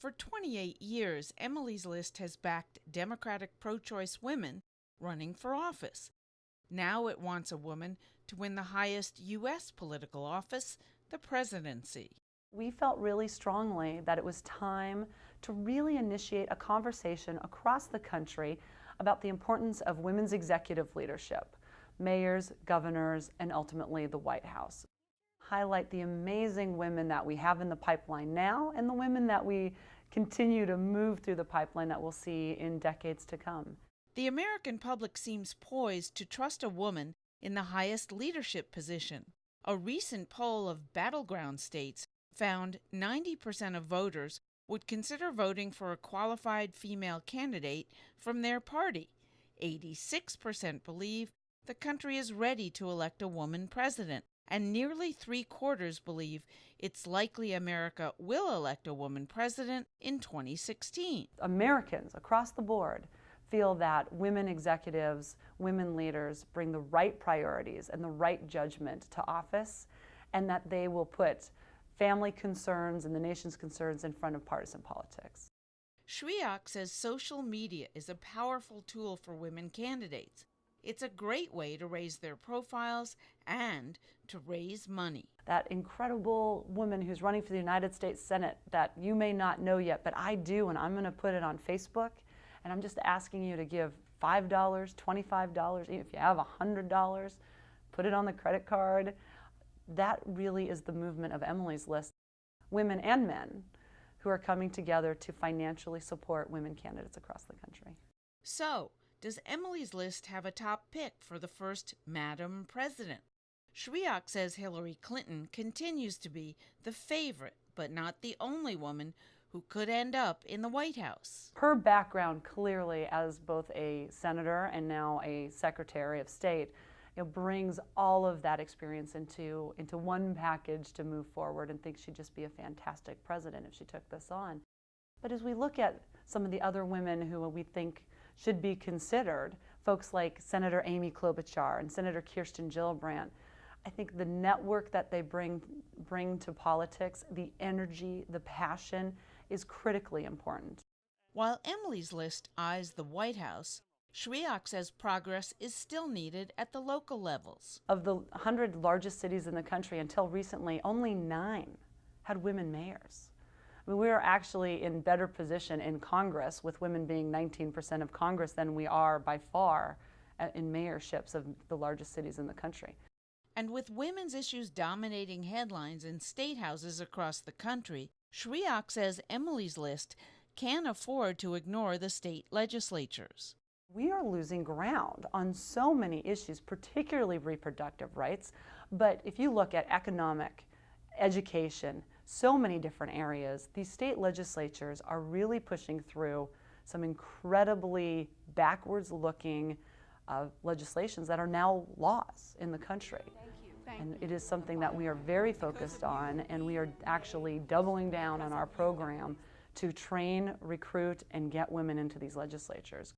For 28 years, Emily's List has backed Democratic pro-choice women running for office. Now it wants a woman to win the highest U.S. political office, the presidency. We felt really strongly that it was time to really initiate a conversation across the country about the importance of women's executive leadership, mayors, governors, and ultimately the White House. Highlight the amazing women that we have in the pipeline now and the women that we continue to move through the pipeline that we'll see in decades to come. The American public seems poised to trust a woman in the highest leadership position. A recent poll of battleground states found 90% of voters would consider voting for a qualified female candidate from their party. 86% believe the country is ready to elect a woman president, and nearly 3/4 believe it's likely America will elect a woman president in 2016. Americans across the board feel that women executives, women leaders bring the right priorities and the right judgment to office, and that they will put family concerns and the nation's concerns in front of partisan politics. Shriak says social media is a powerful tool for women candidates. It's a great way to raise their profiles and to raise money. That incredible woman who's running for the United States Senate that you may not know yet, but I do, and I'm going to put it on Facebook, and I'm just asking you to give $5, $25, even if you have $100, put it on the credit card. That really is the movement of Emily's List. Women and men who are coming together to financially support women candidates across the country. So, does Emily's List have a top pick for the first Madam President? Shriak says Hillary Clinton continues to be the favorite, but not the only woman who could end up in the White House. Her background clearly as both a senator and now a Secretary of State brings all of that experience into one package to move forward, and think she'd just be a fantastic president if she took this on. But as we look at some of the other women who we think should be considered, folks like Senator Amy Klobuchar and Senator Kirsten Gillibrand, I think the network that they bring to politics, the energy, the passion, is critically important. While Emily's List eyes the White House, Shriak says progress is still needed at the local levels. Of the 100 largest cities in the country, until recently, only 9 had women mayors. I mean, we are actually in better position in Congress, with women being 19% of Congress, than we are by far in mayorships of the largest cities in the country. And with women's issues dominating headlines in state houses across the country, Shriak says Emily's List can't afford to ignore the state legislatures. We are losing ground on so many issues, particularly reproductive rights. But if you look at economic, education, so many different areas, these state legislatures are really pushing through some incredibly backwards-looking legislations that are now laws in the country. And it is something that we are very focused on, and we are actually doubling down on our program to train, recruit, and get women into these legislatures.